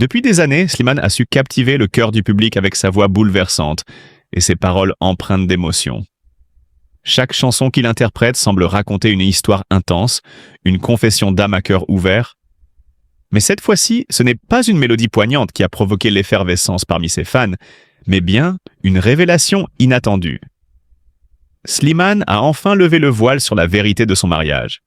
Depuis des années, Slimane a su captiver le cœur du public avec sa voix bouleversante et ses paroles empreintes d'émotion. Chaque chanson qu'il interprète semble raconter une histoire intense, une confession d'âme à cœur ouvert. Mais cette fois-ci, ce n'est pas une mélodie poignante qui a provoqué l'effervescence parmi ses fans, mais bien une révélation inattendue. Slimane a enfin levé le voile sur la vérité de son mariage.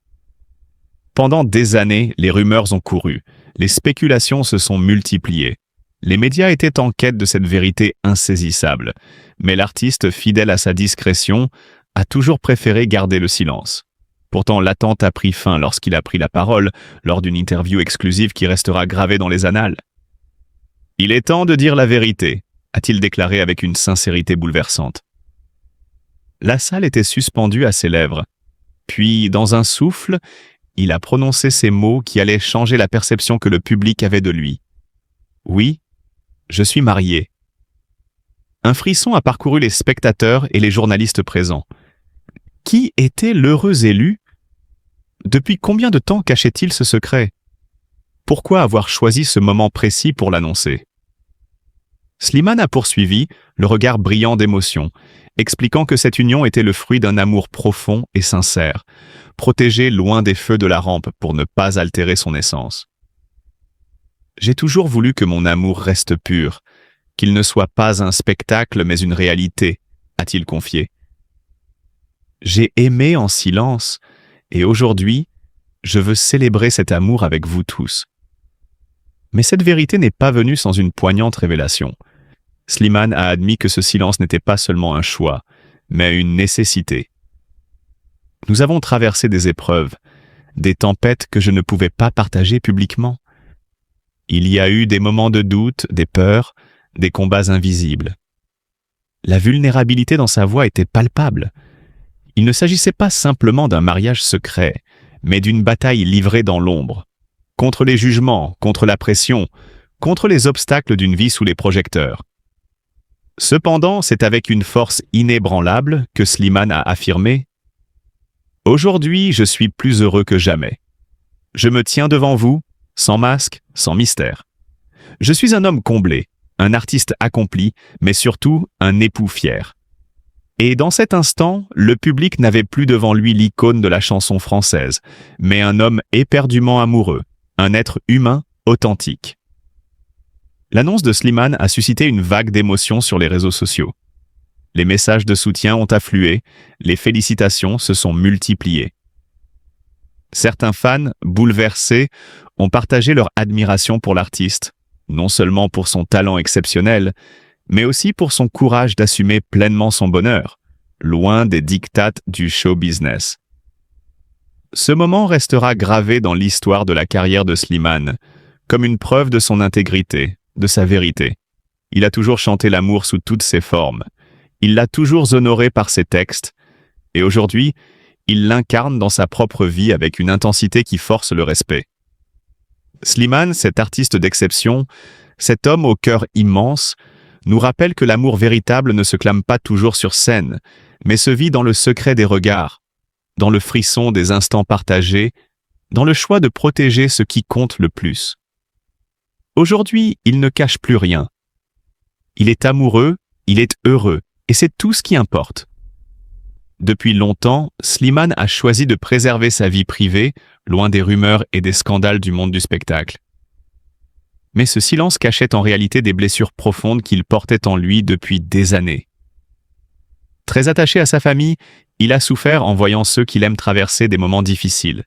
Pendant des années, les rumeurs ont couru, les spéculations se sont multipliées. Les médias étaient en quête de cette vérité insaisissable, mais l'artiste, fidèle à sa discrétion, a toujours préféré garder le silence. Pourtant, l'attente a pris fin lorsqu'il a pris la parole lors d'une interview exclusive qui restera gravée dans les annales. « Il est temps de dire la vérité », a-t-il déclaré avec une sincérité bouleversante. La salle était suspendue à ses lèvres. Puis, dans un souffle, il a prononcé ces mots qui allaient changer la perception que le public avait de lui. « Oui, je suis marié. » Un frisson a parcouru les spectateurs et les journalistes présents. Qui était l'heureux élu? Depuis combien de temps cachait-il ce secret? Pourquoi avoir choisi ce moment précis pour l'annoncer? Slimane a poursuivi, le regard brillant d'émotion, expliquant que cette union était le fruit d'un amour profond et sincère, protégé loin des feux de la rampe pour ne pas altérer son essence. « J'ai toujours voulu que mon amour reste pur, qu'il ne soit pas un spectacle mais une réalité, » a-t-il confié. « J'ai aimé en silence, et aujourd'hui, je veux célébrer cet amour avec vous tous. » Mais cette vérité n'est pas venue sans une poignante révélation. Slimane a admis que ce silence n'était pas seulement un choix, mais une nécessité. « Nous avons traversé des épreuves, des tempêtes que je ne pouvais pas partager publiquement. Il y a eu des moments de doute, des peurs, des combats invisibles. La vulnérabilité dans sa voix était palpable. Il ne s'agissait pas simplement d'un mariage secret, mais d'une bataille livrée dans l'ombre, contre les jugements, contre la pression, contre les obstacles d'une vie sous les projecteurs. Cependant, c'est avec une force inébranlable que Slimane a affirmé « Aujourd'hui, je suis plus heureux que jamais. Je me tiens devant vous, sans masque, sans mystère. Je suis un homme comblé, un artiste accompli, mais surtout un époux fier. » Et dans cet instant, le public n'avait plus devant lui l'icône de la chanson française, mais un homme éperdument amoureux, un être humain authentique. L'annonce de Slimane a suscité une vague d'émotions sur les réseaux sociaux. Les messages de soutien ont afflué, les félicitations se sont multipliées. Certains fans, bouleversés, ont partagé leur admiration pour l'artiste, non seulement pour son talent exceptionnel, mais aussi pour son courage d'assumer pleinement son bonheur, loin des diktats du show business. Ce moment restera gravé dans l'histoire de la carrière de Slimane, comme une preuve de son intégrité, de sa vérité. Il a toujours chanté l'amour sous toutes ses formes. Il l'a toujours honoré par ses textes, et aujourd'hui, il l'incarne dans sa propre vie avec une intensité qui force le respect. Slimane, cet artiste d'exception, cet homme au cœur immense, nous rappelle que l'amour véritable ne se clame pas toujours sur scène, mais se vit dans le secret des regards, dans le frisson des instants partagés, dans le choix de protéger ce qui compte le plus. Aujourd'hui, il ne cache plus rien. Il est amoureux, il est heureux, et c'est tout ce qui importe. Depuis longtemps, Slimane a choisi de préserver sa vie privée, loin des rumeurs et des scandales du monde du spectacle. Mais ce silence cachait en réalité des blessures profondes qu'il portait en lui depuis des années. Très attaché à sa famille, il a souffert en voyant ceux qu'il aime traverser des moments difficiles.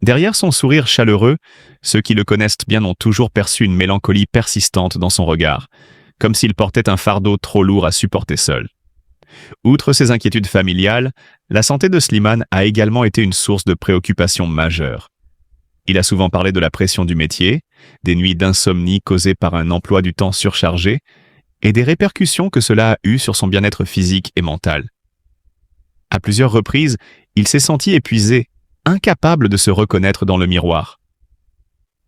Derrière son sourire chaleureux, ceux qui le connaissent bien ont toujours perçu une mélancolie persistante dans son regard, comme s'il portait un fardeau trop lourd à supporter seul. Outre ses inquiétudes familiales, la santé de Slimane a également été une source de préoccupation majeure. Il a souvent parlé de la pression du métier, des nuits d'insomnie causées par un emploi du temps surchargé et des répercussions que cela a eues sur son bien-être physique et mental. À plusieurs reprises, il s'est senti épuisé, incapable de se reconnaître dans le miroir.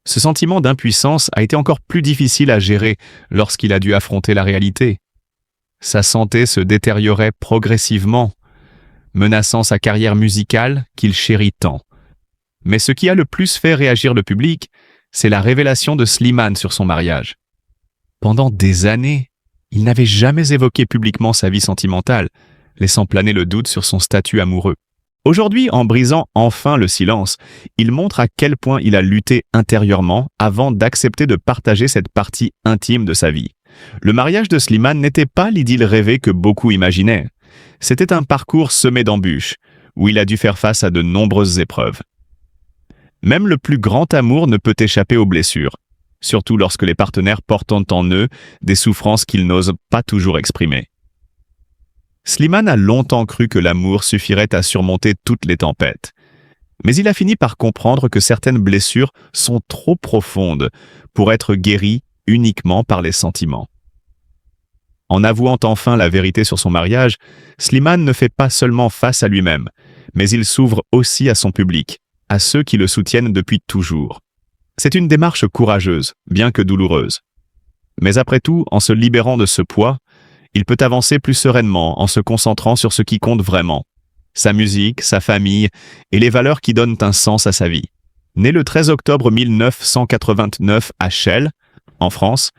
Ce sentiment d'impuissance a été encore plus difficile à gérer lorsqu'il a dû affronter la réalité. Sa santé se détériorait progressivement, menaçant sa carrière musicale qu'il chérit tant. Mais ce qui a le plus fait réagir le public, c'est la révélation de Slimane sur son mariage. Pendant des années, il n'avait jamais évoqué publiquement sa vie sentimentale, laissant planer le doute sur son statut amoureux. Aujourd'hui, en brisant enfin le silence, il montre à quel point il a lutté intérieurement avant d'accepter de partager cette partie intime de sa vie. Le mariage de Slimane n'était pas l'idylle rêvée que beaucoup imaginaient. C'était un parcours semé d'embûches, où il a dû faire face à de nombreuses épreuves. Même le plus grand amour ne peut échapper aux blessures, surtout lorsque les partenaires portent en eux des souffrances qu'ils n'osent pas toujours exprimer. Slimane a longtemps cru que l'amour suffirait à surmonter toutes les tempêtes. Mais il a fini par comprendre que certaines blessures sont trop profondes pour être guéries uniquement par les sentiments. En avouant enfin la vérité sur son mariage, Slimane ne fait pas seulement face à lui-même, mais il s'ouvre aussi à son public, à ceux qui le soutiennent depuis toujours. C'est une démarche courageuse, bien que douloureuse. Mais après tout, en se libérant de ce poids, il peut avancer plus sereinement en se concentrant sur ce qui compte vraiment, sa musique, sa famille et les valeurs qui donnent un sens à sa vie. Né le 13 octobre 1989 à Chelles, en France,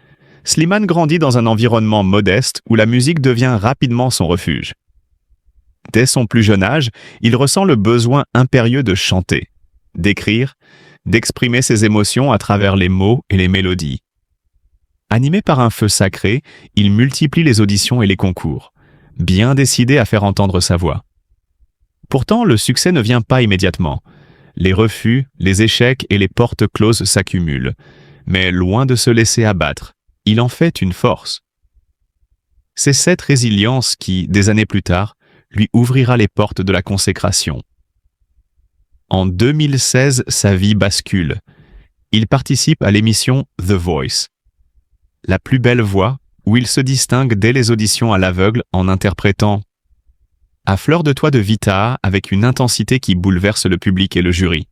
Slimane grandit dans un environnement modeste où la musique devient rapidement son refuge. Dès son plus jeune âge, il ressent le besoin impérieux de chanter, d'écrire, d'exprimer ses émotions à travers les mots et les mélodies. Animé par un feu sacré, il multiplie les auditions et les concours, bien décidé à faire entendre sa voix. Pourtant, le succès ne vient pas immédiatement. Les refus, les échecs et les portes closes s'accumulent. Mais loin de se laisser abattre, il en fait une force. C'est cette résilience qui, des années plus tard, lui ouvrira les portes de la consécration. En 2016, sa vie bascule. Il participe à l'émission The Voice, la plus belle voix, où il se distingue dès les auditions à l'aveugle en interprétant « À fleur de toit de Vita » avec une intensité qui bouleverse le public et le jury.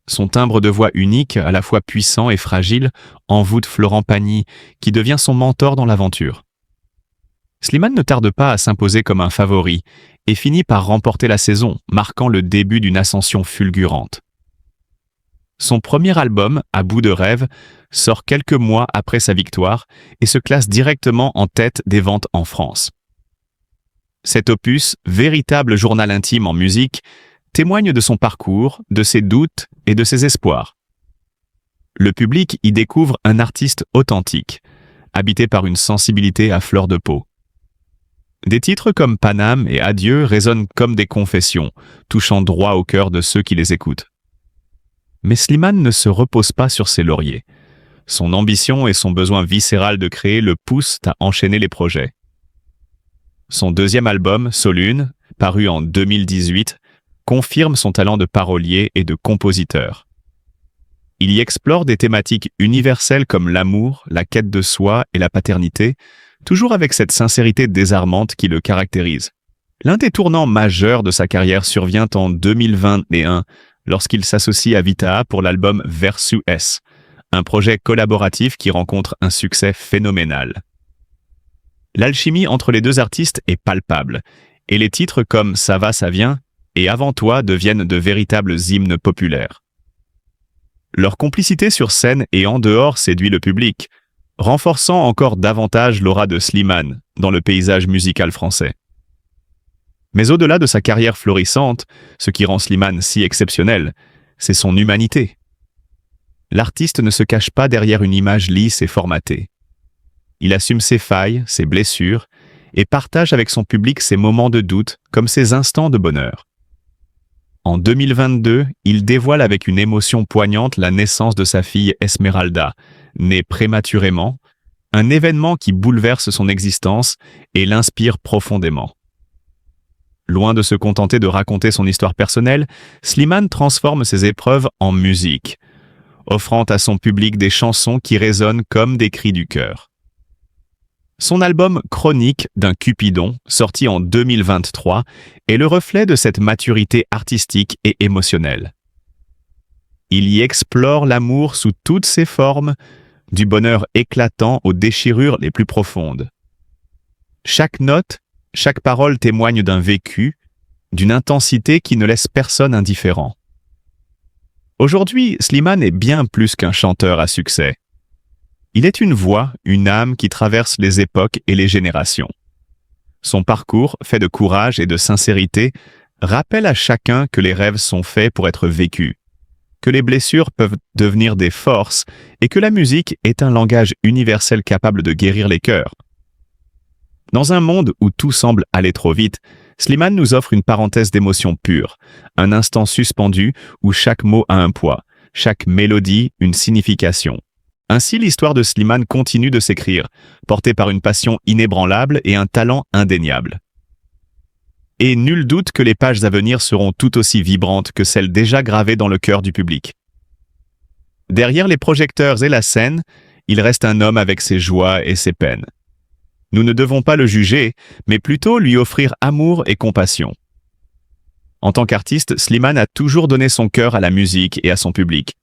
Son timbre de voix unique, à la fois puissant et fragile, envoûte Florent Pagny, qui devient son mentor dans l'aventure. Slimane ne tarde pas à s'imposer comme un favori et finit par remporter la saison, marquant le début d'une ascension fulgurante. Son premier album, À bout de rêve, sort quelques mois après sa victoire et se classe directement en tête des ventes en France. Cet opus, véritable journal intime en musique, témoigne de son parcours, de ses doutes et de ses espoirs. Le public y découvre un artiste authentique, habité par une sensibilité à fleur de peau. Des titres comme Paname et Adieu résonnent comme des confessions, touchant droit au cœur de ceux qui les écoutent. Mais Slimane ne se repose pas sur ses lauriers. Son ambition et son besoin viscéral de créer le poussent à enchaîner les projets. Son deuxième album, Solune, paru en 2018, confirme son talent de parolier et de compositeur. Il y explore des thématiques universelles comme l'amour, la quête de soi et la paternité, toujours avec cette sincérité désarmante qui le caractérise. L'un des tournants majeurs de sa carrière survient en 2021, lorsqu'il s'associe à Vita pour l'album Versus S, un projet collaboratif qui rencontre un succès phénoménal. L'alchimie entre les deux artistes est palpable, et les titres comme Ça va, ça vient et Avant toi deviennent de véritables hymnes populaires. Leur complicité sur scène et en dehors séduit le public, renforçant encore davantage l'aura de Slimane dans le paysage musical français. Mais au-delà de sa carrière florissante, ce qui rend Slimane si exceptionnel, c'est son humanité. L'artiste ne se cache pas derrière une image lisse et formatée. Il assume ses failles, ses blessures, et partage avec son public ses moments de doute comme ses instants de bonheur. En 2022, il dévoile avec une émotion poignante la naissance de sa fille Esmeralda, née prématurément, un événement qui bouleverse son existence et l'inspire profondément. Loin de se contenter de raconter son histoire personnelle, Slimane transforme ses épreuves en musique, offrant à son public des chansons qui résonnent comme des cris du cœur. Son album Chronique d'un Cupidon, sorti en 2023, est le reflet de cette maturité artistique et émotionnelle. Il y explore l'amour sous toutes ses formes, du bonheur éclatant aux déchirures les plus profondes. Chaque note, chaque parole témoigne d'un vécu, d'une intensité qui ne laisse personne indifférent. Aujourd'hui, Slimane est bien plus qu'un chanteur à succès. Il est une voix, une âme qui traverse les époques et les générations. Son parcours, fait de courage et de sincérité, rappelle à chacun que les rêves sont faits pour être vécus, que les blessures peuvent devenir des forces et que la musique est un langage universel capable de guérir les cœurs. Dans un monde où tout semble aller trop vite, Slimane nous offre une parenthèse d'émotions pures, un instant suspendu où chaque mot a un poids, chaque mélodie une signification. Ainsi, l'histoire de Slimane continue de s'écrire, portée par une passion inébranlable et un talent indéniable. Et nul doute que les pages à venir seront tout aussi vibrantes que celles déjà gravées dans le cœur du public. Derrière les projecteurs et la scène, il reste un homme avec ses joies et ses peines. Nous ne devons pas le juger, mais plutôt lui offrir amour et compassion. En tant qu'artiste, Slimane a toujours donné son cœur à la musique et à son public.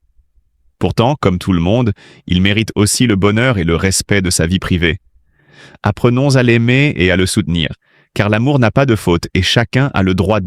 Pourtant, comme tout le monde, il mérite aussi le bonheur et le respect de sa vie privée. Apprenons à l'aimer et à le soutenir, car l'amour n'a pas de faute et chacun a le droit